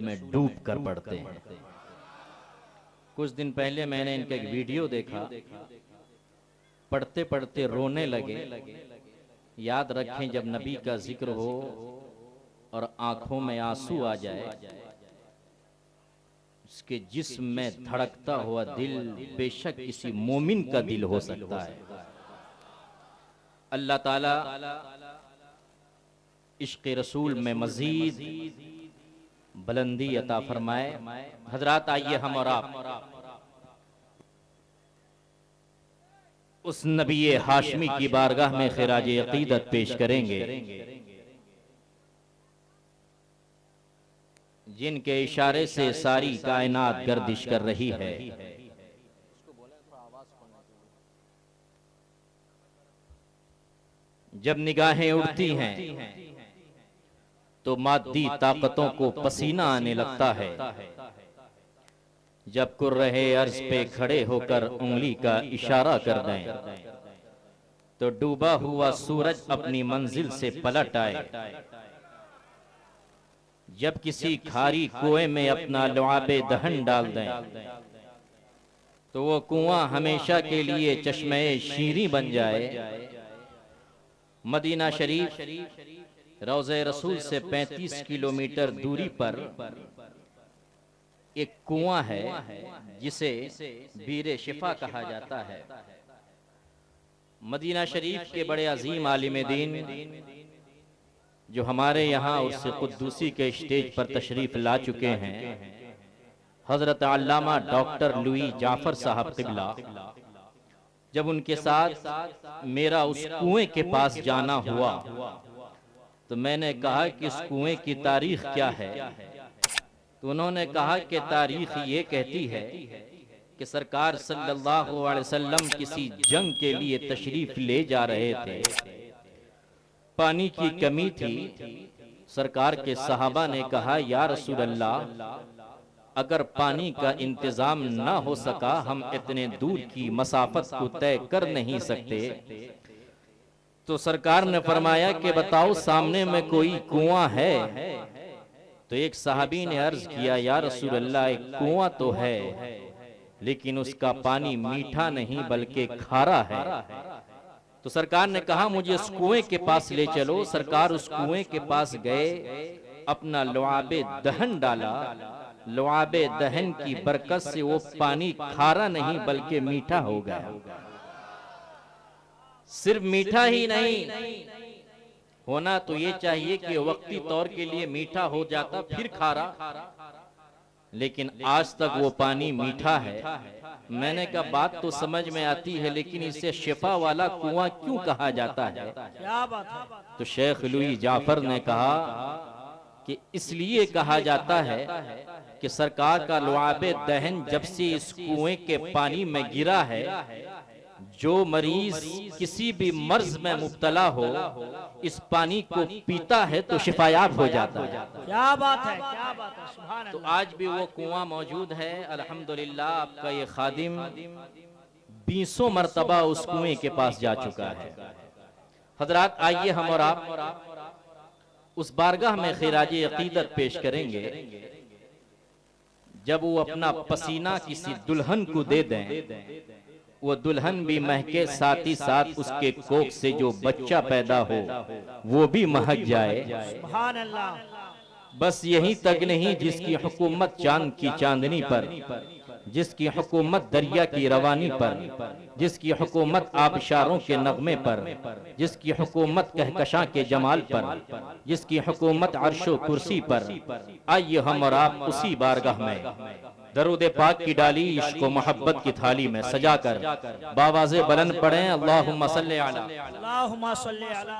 में डूब कर पढ़ते हैं। कुछ दिन पहले मैंने इनका एक वीडियो देखा, पढ़ते पढ़ते रोने लगे। याद रखें, जब नबी का जिक्र हो और आंखों में आंसू आ जाए, उसके जिस्म में धड़कता हुआ दिल बेशक किसी मोमिन का दिल हो सकता है। अल्लाह ताला इश्क़ रसूल में मजीद बुलंदी अता फरमाए। हजरात, आइए हम और आप उस नबी हाशमी की बारगाह में खिराज अकीदत पेश करेंगे, जिनके इशारे से सारी कायनात गर्दिश कर रही है। जब निगाहें उड़ती हैं तो मादी ताकतों को पसीना आने लगता है। जब कुर्रहे अर्ज पे खड़े होकर उंगली का इशारा कर दें तो डूबा हुआ सूरज अपनी मंजिल से पलट आए। जब किसी खारी कुएं में अपना लुआबे दहन डाल दें तो वो कुआं हमेशा के लिए चश्मे शीरी बन जाए। मदीना शरीफ रोज़े रसूल से 35 किलोमीटर दूरी पर एक कुआं है जिसे बीरे शिफा कहा जाता है। मदीना शरीफ के बड़े अजीम आलिम दीन जो हमारे यहाँ उर्स कुद्दूसी के स्टेज पर तशरीफ ला चुके हैं, हजरत अल्लामा डॉक्टर लुई जाफर साहब क़िबला, जब उनके साथ मेरा उस कुएं के पास जाना हुआ तो मैंने कहा कि इस कुएं की तारीख क्या है। तो उन्होंने कहा कि तारीख ये कहती है कि सरकार सल्लल्लाहु अलैहि वसल्लम किसी जंग के लिए तशरीफ ले जा रहे थे। पानी की कमी थी। सरकार के सहाबा ने कहा, या रसूल अल्लाह, अगर पानी का इंतजाम ना हो सका, हम इतने दूर की मसाफत को तय कर नहीं सकते। तो सरकार ने फरमाया कि बताओ सामने में कोई कुआं है। तो एक सहाबी ने अर्ज किया, या रसूल अल्लाह, एक कुआं तो है लेकिन उसका पानी मीठा नहीं बल्कि खारा है। तो सरकार ने कहा, मुझे उस कुएं के पास ले चलो। सरकार उस कुएं के पास गए, अपना लुआबे दहन डाला। लुआबे दहन की बरकत से वो पानी खारा नहीं बल्कि मीठा हो गया। सिर्फ मीठा ही नहीं, होना तो ये चाहिए कि वक्ती तौर के लिए मीठा हो जाता फिर खारा, लेकिन आज तक वो पानी मीठा है। मैंने कहा बात तो समझ में आती है, लेकिन इसे शिफा वाला कुआं क्यों कहा जाता है? क्या बात है? तो शेख लुई जाफर ने कहा कि इसलिए कहा जाता है कि सरकार का लुआबे दहन जब से इस कुएं के पानी में गिरा है, जो मरीज किसी भी मर्ज में मुब्तला हो, इस पानी को पीता है तो शिफायाब हो जाता है। क्या बात है? क्या बात है? सुभान तो अल्लाह। आज भी वो कुआं मौजूद है। अल्हम्दुलिल्लाह, आपका ये खादिम 20 मरतबा उस कुएं के पास जा चुका है। हजरात, आइए हम और आप उस बारगाह में खिराज अकीदत पेश करेंगे जब वो अपना पसीना किसी दुल्हन को दे दें, वो दुल्हन भी महके, साथ ही साथ उसके कोख से जो बच्चा पैदा हो वो भी महक जाए। सुभान अल्लाह। बस यहीं तक नहीं, जिसकी हुकूमत चांद की चांदनी पर, जिसकी हुकूमत दरिया की रवानी पर, जिसकी हुकूमत आबशारों के नगमे पर, जिसकी हुकूमत कहकशां के जमाल पर, जिसकी हुकूमत अर्शो कुर्सी पर, आइए हम और आप उसी बारगाह में दरूद पाक की डाली इश्क व मोहब्बत की थाली में सजाकर बावाज़े बुलंद पढ़ें, अल्लाहुम्मा सल्ली अला अल्लाहुम्मा सल्ली अला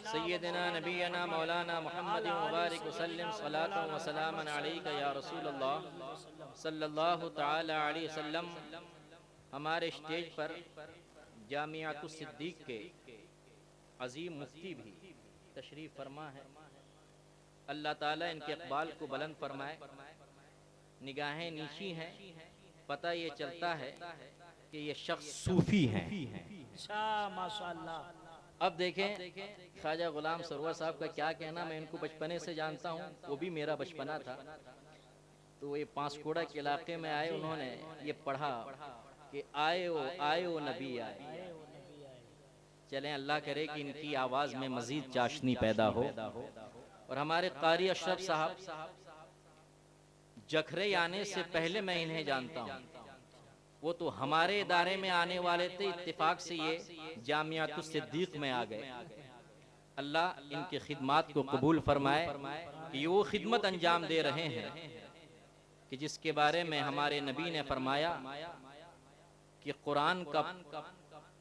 सय्यदना नबीना मौलाना मुहम्मद मुबारक वसल्लम सलातो व सलामन अलैका या रसूल अल्लाह सल्लल्लाहु तआला अलैहि वसल्लम। हमारे स्टेज पर जामियातुस सिद्दीक के अजीम मुफ्ती भी तशरीफ फरमा है। अल्लाह ताला इनके इकबाल को बुलंद फरमाए। निगाहें नीची हैं, पता ये चलता है कि ये शख्स सूफी हैं। अच्छा, माशाअल्लाह। अब देखें ख्वाजा गुलाम सरवर साहब का क्या कहना, मैं इनको बचपने से जानता हूँ, वो भी मेरा बचपना था। तो ये पांसकोड़ा के इलाके में आए, उन्होंने ये पढ़ा कि आए ओ नबी आए। चलें, अल्लाह करे कि इनकी आवाज़ में मजीद चाशनी पैदा हो। और हमारे कारी अशरफ साहब, जखरे आने से पहले मैं इन्हें जानता हूँ, वो तो हमारे इदारे में आने वाले थे, इत्तेफाक से ये जामियातुस सिद्दीक में आ गए। अल्लाह इनकी खिदमत को कबूल फरमाए कि वो खिदमत अंजाम दे रहे हैं कि जिसके बारे में हमारे नबी ने फरमाया कि कुरान का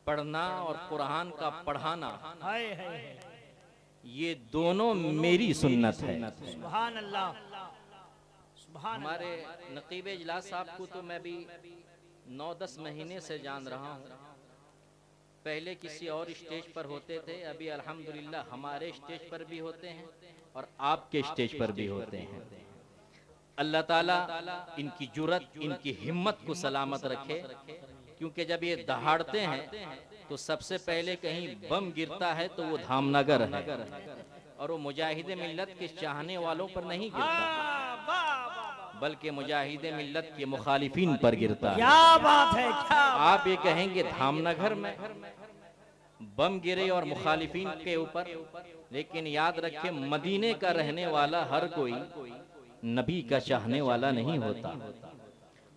पढ़ना और कुरान का पढ़ाना ये दोनों मेरी सुन्नत है। सुभान अल्लाह, सुभान हमारे नकीब इजलास साहब को तो मैं भी 9-10 महीने से जान रहा हूँ। पहले किसी और स्टेज पर होते थे, अभी अल्हम्दुलिल्लाह हमारे स्टेज पर भी होते हैं और आपके स्टेज पर भी होते हैं। अल्लाह ताला इनकी जुर्रत, इनकी हिम्मत को सलामत रखे, क्योंकि जब ये दहाड़ते हैं तो सबसे पहले कहीं बम गिरता है तो वो धामनगर है, और वो मुजाहिदे मिल्लत के चाहने वालों पर नहीं गिरता, बल्कि मुजाहिदे मिल्लत के मुखालिफिन पर गिरता है। क्या बात है, क्या आप ये कहेंगे धामनगर में बम गिरे और मुखालिफिन के ऊपर, लेकिन याद रखें मदीने का रहने वाला हर कोई नबी का चाहने वाला नहीं होता।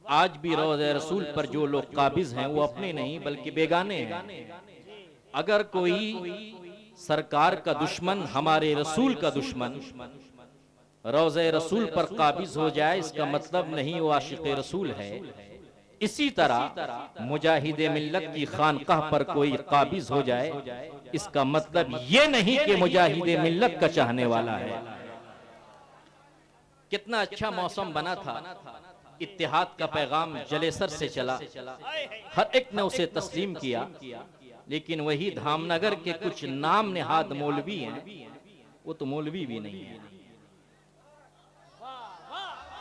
आज भी रोज़े रसूल पर जो लोग काबिज हैं वो अपने नहीं बल्कि बेगाने हैं। अगर कोई सरकार का दुश्मन, हमारे रसूल का दुश्मन रोज़े रसूल पर काबिज हो जाए, इसका मतलब नहीं वो आशिक़े रसूल है। इसी तरह मुजाहिदे मिल्लत की खानकाह पर कोई काबिज हो जाए, इसका मतलब ये नहीं कि मुजाहिदे मिल्लत का चाहने वाला है। कितना अच्छा मौसम बना था, इत्तिहाद का पैगाम जलेसर से चला, हर एक ने उसे तस्लीम किया, लेकिन वही धामनगर के कुछ नाम नेहाद मौलवी हैं, वो तो मौलवी भी नहीं है।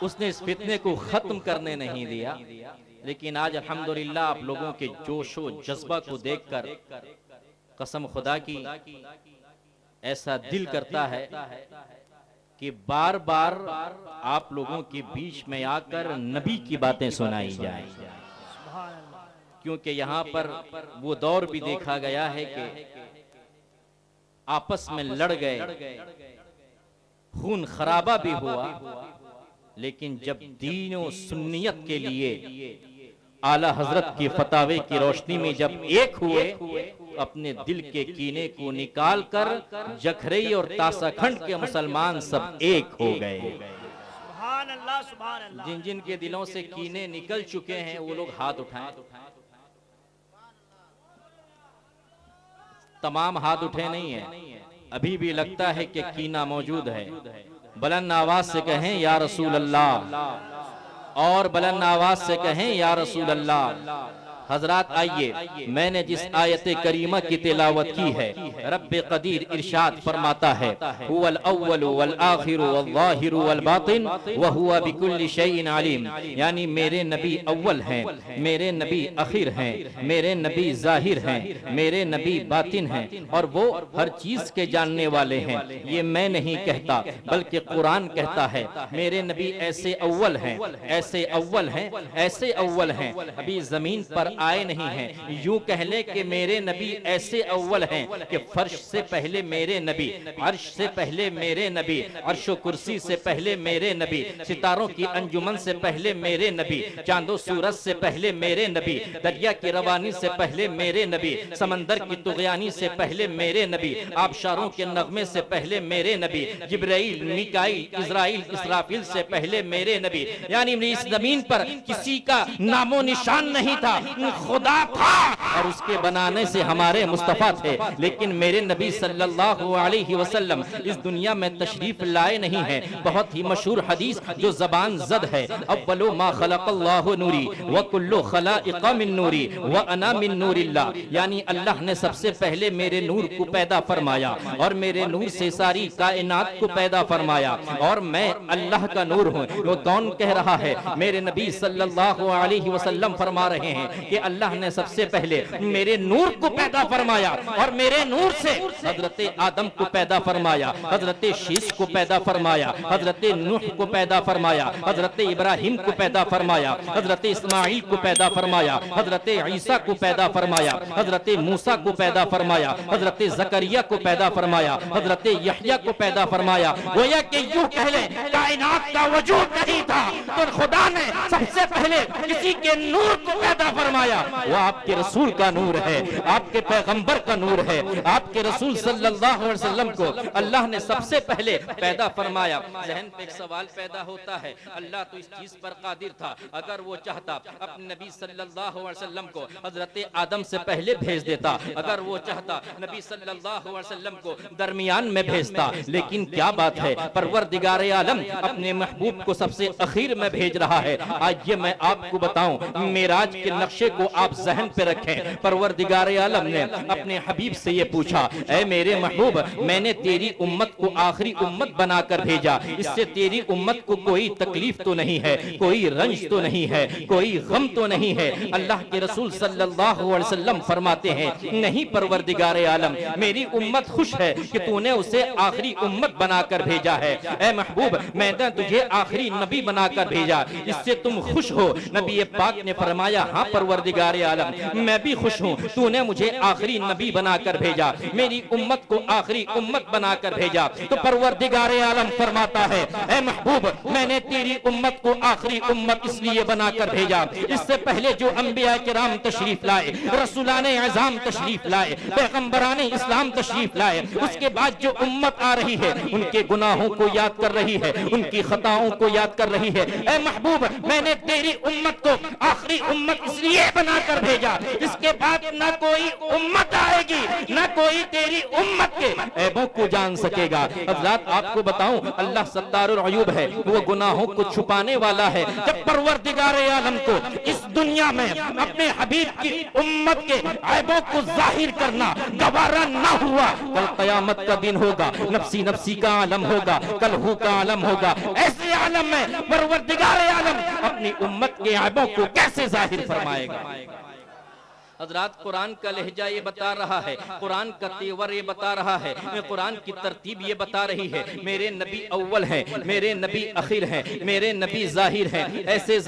उसने इस फितने को खत्म करने नहीं दिया। लेकिन आज अल्हम्दुलिल्लाह आप लोगों के जोशो जज्बा को देखकर कसम खुदा की ऐसा दिल करता है कि बार बार आप लोगों के बीच में आकर नबी की बातें सुनाई जाएं, क्योंकि यहाँ पर वो दौर भी देखा गया है कि आपस में लड़ गए, खून खराबा भी हुआ, लेकिन जब दीन और सुन्नियत के लिए आला हजरत के फतावे की रोशनी में जब एक हुए, अपने दिल के कीने को निकाल कर जखरई और तासाखंड के मुसलमान सब एक हो गए। सुभान अल्लाह, सुभान अल्लाह। जिन जिन के दिलों से कीने निकल चुके हैं वो लोग हाथ उठाएं। तमाम हाथ उठे नहीं है, अभी भी लगता है कि कीना मौजूद है। बुलंद आवाज से कहें या रसूल अल्लाह, और बुलंद आवाज से कहें या रसूल अल्लाह। हजरात आइए, मैंने जिस आयत करीमा की तिलावत की है, रब्बे कदीर इरशाद फरमाता है, हुवल अव्वल वल आखिर वल ज़ाहिर वल बातिन व हुवा बिकुल्लि शैइन अलीम। यानी मेरे नबी अव्वल हैं, मेरे नबी आखिर हैं, मेरे नबी जाहिर हैं, मेरे नबी बातिन हैं, और वो हर चीज के जानने वाले हैं। ये मैं नहीं कहता बल्कि कुरान कहता है, मेरे नबी ऐसे अव्वल हैं, ऐसे अव्वल हैं, ऐसे अव्वल हैं, अभी जमीन पर आए नहीं हैं। यूं कह ले कि मेरे नबी ऐसे अव्वल हैं कि फर्श से पहले मेरे नबी, अर्श से पहले मेरे नबी, अर्शो कुर्सी से पहले मेरे नबी, सितारों की अंजुमन से पहले मेरे नबी, चांदो सूरज से पहले मेरे नबी, दरिया की रवानी से पहले मेरे नबी, समंदर की तुगयानी से पहले मेरे नबी, आबशारों के नगमे से पहले मेरे नबी, जिब्राइल, मीकाइल, इज़राइल, इसराफिल से पहले मेरे नबी। यानी इस जमीन पर किसी का नामो निशान नहीं था, खुदा था और उसके बनाने से हमारे मुस्तफा थे। लेकिन मेरे नबी सल्लल्लाहु अलैहि वसल्लम इस दुनिया में तशरीफ लाए नहीं है। बहुत ही मशहूर हदीस जो जबान जद है, अव्वलु मा खलक़ल्लाहु नूरी व कुल्लु खलाइक़ मिन नूरी व अना मिन नूरिल्लाह। यानी अल्लाह ने सबसे पहले मेरे नूर को पैदा फरमाया और मेरे नूर से सारी कायनात को पैदा फरमाया, और मैं अल्लाह का नूर हूँ। वो कौन कह रहा है? मेरे नबी सल्लल्लाहु अलैहि वसल्लम फरमा रहे हैं कि अल्लाह ने सबसे पहले मेरे नूर को पैदा फरमाया और मेरे नूर से हजरत आदम को पैदा फरमाया, हजरत शीश को पैदा फरमाया, हजरत नूह को पैदा फरमाया, हजरत इब्राहिम को पैदा फरमाया, हजरत इस्माइल को पैदा फरमाया, हजरत ईसा को पैदा फरमाया, हजरत मूसा को पैदा फरमाया, हजरत जकरिया को पैदा फरमाया, हजरत यहया को पैदा फरमाया। गोया कि यूं कह ले कायनात का वजूद नहीं था तो खुदा ने सबसे पहले किसी के नूर को पैदा फरमाया। वो आपके रसूल का नूर है, आपके पैगंबर का नूर है। आपके रसूल सल्लल्लाहु अलैहि वसल्लम को अल्लाह ने सबसे पहले पैदा फरमाया। जहन पे एक सवाल पैदा होता है, अल्लाह तो इस चीज पर कादिर था, अगर वो चाहता अपने नबी सल्लल्लाहु अलैहि वसल्लम को हजरत आदम से पहले भेज देता, अगर वो चाहता नबी सल्लल्लाहु अलैहि वसल्लम को दरमियान में भेजता। लेकिन क्या बात है, परवरदिगार आलम अपने महबूब को सबसे आखिर में भेज रहा है। आज ये मैं आपको बताऊं, मेराज के नक्शे को आप जहन पे रखें। परवरदिगार आलम ने अपने हबीब से ये पूछा, ऐ मेरे महबूब, मैंने तेरी उम्मत को आखिरी उम्मत बनाकर भेजा, इससे तेरी उम्मत को कोई तकलीफ तो नहीं है, कोई रंज तो नहीं है, कोई गम तो नहीं है। अल्लाह के रसूल सल्लल्लाहु अलैहि वसल्लम फरमाते हैं, नहीं परवरदिगार आलम, मेरी उम्मत खुश है कि तूने उसे आखिरी उम्मत बनाकर भेजा है। ऐ महबूब, मैंने तुझे आखिरी नबी बनाकर भेजा, इससे तुम खुश हो। नबी पाक ने फरमाया, हाँ परवरदिगार आलम, मैं भी खुश हूँ, तूने मुझे आखिरी नबी बनाकर भेजा, मेरी उम्मत को आखिरी उम्मत बनाकर भेजा। तो परवरदिगार आलम फरमाता है, ऐ महबूब, मैंने तेरी उम्मत को आखिरी उम्मत इसलिए बनाकर भेजा, इससे पहले जो अंबिया किराम तशरीफ लाए, रसूलाने आज़ाम तशरीफ लाए, पैगंबराने इस्लाम तशरीफ लाए, उसके बाद जो उम्मत आ रही है उनके गुनाहों को याद कर रही है, उनकी खताओं को याद कर रही है। ऐ महबूब, मैंने तेरी उम्मत को आखिरी उम्मत इसलिए बनाकर भेजा, इसके बाद न कोई उम्मत आएगी, न कोई तेरी उम्मत के ऐबों को जान सकेगा। हज़रात आपको बताऊं, अल्लाह सत्तारुल अयूब है, वो गुनाहों को छुपाने वाला है। जब परवरदिगार आलम को इस दुनिया में अपने हबीब की उम्मत के ऐबों को जाहिर करना गवारा न हुआ, कल कयामत का दिन होगा, नफ्सी नफ्सी का आलम होगा, कल हु का आलम होगा। ऐसे आलम में परवरदिगार आलम अपनी उम्मत के ऐबों को कैसे जाहिर फरमाएगा। हजरात, कुरान का लहजा ये बता रहा है, कुरान का तेवर ये बता रहा है, कुरान की तरतीब ये बता रही है, मेरे नबी अव्वल हैं, मेरे नबी आखिर हैं, मेरे नबी जाहिर हैं। ऐसे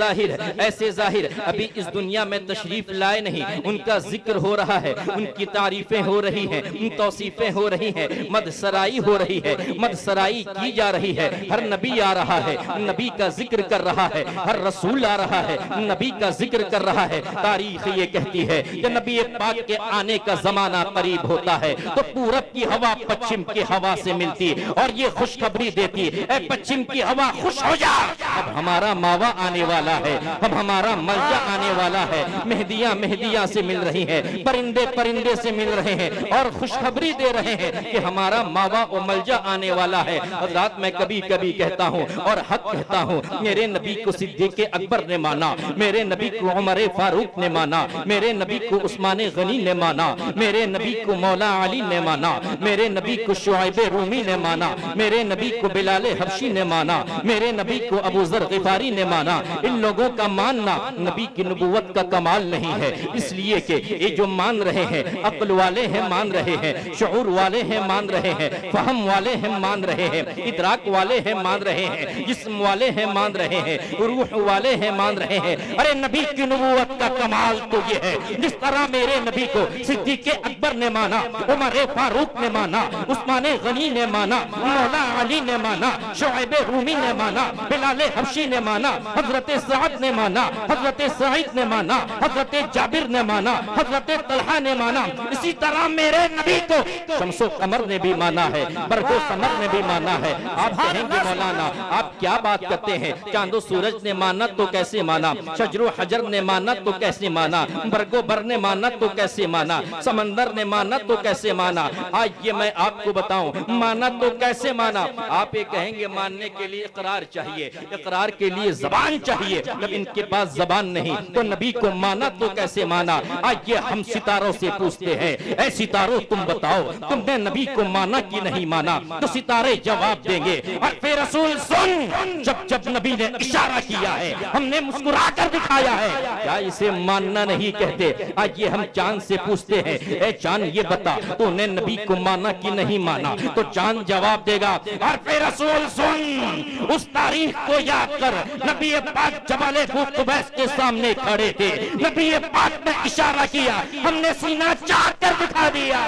जाहिर अभी इस दुनिया में तशरीफ लाए नहीं, उनका जिक्र हो रहा है, उनकी तारीफें हो रही हैं, तौसीफें हो रही हैं, मदसराई हो रही है, मदसराई की जा रही है। हर नबी आ रहा है, नबी का जिक्र कर रहा है, हर रसूल आ रहा है, नबी का जिक्र कर रहा है। तारीख ये कहती है कि नबी पाक के आने का जमाना करीब होता है तो पूरब की हवा पश्चिम की हवा से मिलती और ये खुशखबरी देती, ऐ पश्चिम की हवा खुश हो जा, अब हमारा मावा आने वाला है, अब हमारा मलजा आने वाला है। मेहदियां से मिल रही है, परिंदे से मिल रहे हैं और खुशखबरी दे रहे हैं कि हमारा मावा और मलजा आने वाला है। हज़रात, मैं कभी कभी कहता हूँ और हक कहता हूँ, मेरे नबी को सिद्दीक़ अकबर ने माना, मेरे नबी को उमर फारूक ने माना, मेरे नबी को उस्मान गनी ने माना, मेरे नबी को मौला अली ने माना, मेरे नबी को शुआइब रूमी ने माना, मेरे नबी को बिलाल हबशी ने माना, मेरे नबी को अबू ज़र ग़िफ़ारी ने माना। इन लोगों का मानना नबी की नबूवत का कमाल नहीं है, इसलिए कि ये जो मान रहे हैं, अक्ल वाले हैं मान रहे हैं, शऊर वाले हैं मान रहे हैं, फहम वाले हैं मान रहे हैं, इदराक वाले हैं मान रहे हैं, जिस्म वाले हैं मान रहे हैं, रूह वाले हैं मान रहे हैं। अरे नबी की नबूवत का कमाल तो ये है, जिस तरह मेरे नबी को सिद्दीक़ अकबर ने माना, उमर फारूक ने माना, उस्मान गनी ने माना, मौला अली ने माना, शुआइब रूमी ने माना, बिलाल हबशी ने माना, हजरत सअद ने माना, हजरत सईद ने माना, हजरत जाबिर ने माना, हजरत तलहा ने माना। इसी तरह मेरे नबी को शम्सो कमर ने भी माना है, बरको समर ने भी माना है। आप कहेंगे मौलाना आप क्या बात करते हैं, चांदो सूरज ने माना तो कैसे माना, शजरो हजर ने माना तो कैसे माना, बरगो बर ने माना तो कैसे माना, समंदर ने माना तो कैसे माना। आज ये मैं आपको बताऊं, माना तो कैसे माना। आप ये कहेंगे मानने के लिए इकरार चाहिए, इकरार के लिए जबान चाहिए, जब इनके पास जबान नहीं तो नबी को माना तो कैसे माना। आज ये हम सितारों से पूछते हैं, ऐ सितारों तुम बताओ तुमने नबी को माना कि नहीं माना। तो सितारे जवाब देंगे, और फिर रसूल सुन, जब जब नबी ने इशारा किया है हमने मुस्कुरा कर दिखाया है, क्या इसे मानना नहीं कहते। आज ये हम चांद से पूछते हैं, ए चांद ये बता तूने नबी को माना कि नहीं माना। तो चांद जवाब देगा, और फिर रसूल सुन, उस तारीख को याद कर, नबी पाक जबल कुबैस के सामने खड़े थे, नबी पाक ने इशारा किया, हमने सीना चाट कर दिखा दिया।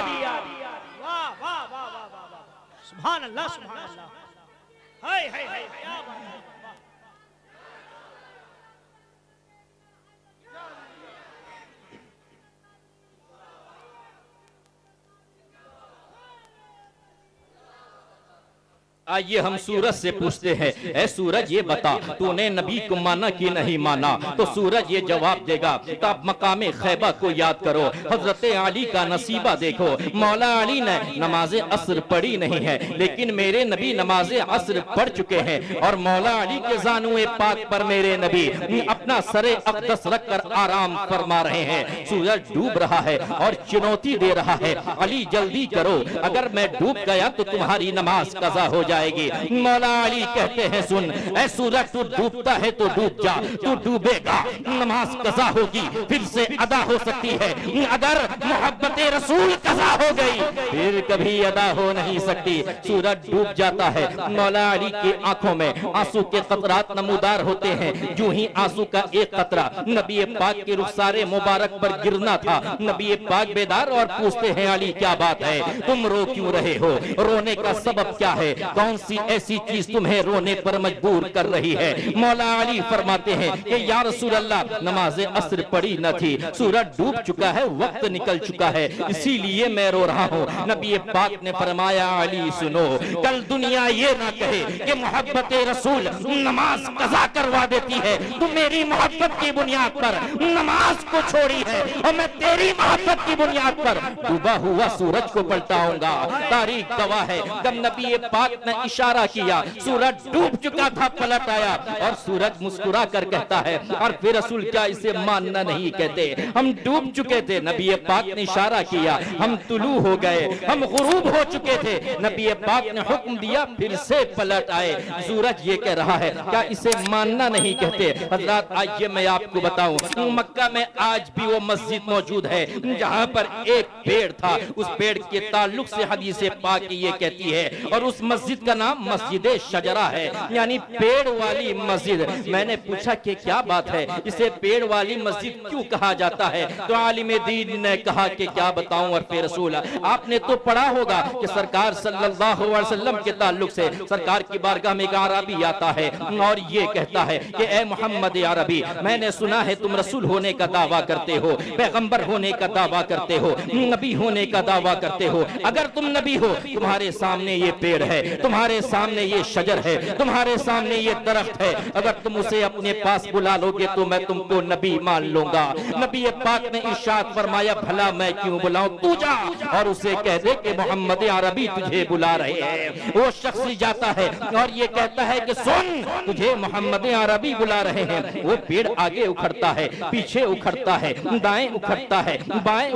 वाह वाह वाह वाह वाह, सुभान अल्लाह सुभान अल्लाह, हाय हाय हाय, क्या बात है। आइए हम सूरज से पूछते हैं, ऐ सूरज ये बता तूने नबी को माना कि नहीं माना। तो सूरज ये जवाब देगा, तब मकामे खैबा को याद करो, हजरत अली का नसीबा देखो। मौला अली ने नमाजे असर पढ़ी नहीं है, लेकिन मेरे नबी नमाजे असर पढ़ चुके हैं, और मौला अली के जानुए पाक पर मेरे नबी अपना सरे अक़दस रख कर आराम फरमा रहे हैं। सूरज डूब रहा है और चुनौती दे रहा है, अली जल्दी करो, अगर मैं डूब गया तो तुम्हारी नमाज कज़ा हो जाएगी। मौला अली कहते हैं, सुन ऐ सूरज तू डूबता है तो डूब जा, तू डूबेगा नमाज कज़ा होगी, फिर से अदा हो सकती है। अगर मोहब्बत रसूल कज़ा हो गई फिर कभी अदा हो नहीं सकती। सूरज डूब जाता है, मौला अली की आंखों में आंसू के कतरात नमूदार होते हैं। जो ही आंसू का एक कतरा नबी पाक के रुखसारे मुबारक पर गिरना था, नबी पाक बेदार और पूछते हैं, अली क्या बात है, तुम रो क्यों रहे हो, रोने का सबब क्या है, कौन सी ऐसी चीज तुम्हें रोने पर मजबूर कर रही है। मौला अली फरमाते हैं कि या रसूल अल्लाह, नमाज असर पढ़ी न थी, सूरज डूब चुका है, वक्त निकल चुका है, इसीलिए मैं रो रहा हूँ। नबी पाक ने फरमाया, अली सुनो, कल दुनिया ये ना कहे कि मोहब्बत रसूल नमाज कज़ा करवा देती है, तुम मेरी मोहब्बत की बुनियाद पर नमाज को छोड़ी है, और मैं तेरी मोहब्बत की बुनियाद पर डूबा हुआ सूरज को पलटाऊंगा। तारीख गवाह है, जब नबी पाक ने इशारा किया, सूरज डूब चुका था, पलट आया, और सूरज मुस्कुरा कर कहता है, और फिर रसूल क्या इसे मानना नहीं कहते, हम डूब चुके थे, नबी पाक ने इशारा किया, हम तुलू हो गए, हम गुरूब हो चुके थे, नबी पाक ने हुक्म दिया, फिर से पलट आए। सूरज ये कह रहा है, क्या इसे मानना नहीं कहते। हजरात आज ये मैं आपको बताऊं, मक्का में आज भी वो मस्जिद मौजूद है जहां पर एक पेड़ था, उस पेड़ के ताल्लुक से हदीस पाक ये कहती है, और उस मस्जिद का नाम मस्जिद शजरा है, यानी पेड़ वाली मस्जिद। मैंने पूछा कि क्या बात है, इसे पेड़ वाली मस्जिद क्यों कहा जाता है। तो आलिम दीन ने कहा कि क्या बताऊं, और फिर रसूल आपने तो पढ़ा होगा कि सरकार सल्लल्लाहु अलैहि वसल्लम के ताल्लुक से सरकार की बारगाह में एक अरबी आता है और ये कहता है कि ए मोहम्मद अरबी, मैंने सुना है तुम रसूल होने का दावा करते हो, पैगंबर होने का दावा करते हो, नबी होने का दावा करते हो। अगर तुम नबी हो, तुम्हारे सामने ये पेड़ है, तुम्हारे सामने ये शजर है, तुम्हारे सामने ये दरख्त है, अगर तुम उसे अपने पास बुला लोगे तो मैं तुमको नबी मान लूंगा। नबी पाक ने इरशाद फरमाया, भला मैं क्यों बुलाऊं, तू जा और उसे कह दे कि मोहम्मद अरबी तुझे बुला रहे हैं। वो शख्स जाता है और ये कहता है कि सुन, तुझे मोहम्मद अरबी बुला रहे हैं। वो पेड़ आगे उखड़ता है, पीछे उखड़ता है, दाएं उखड़ता है, बाएं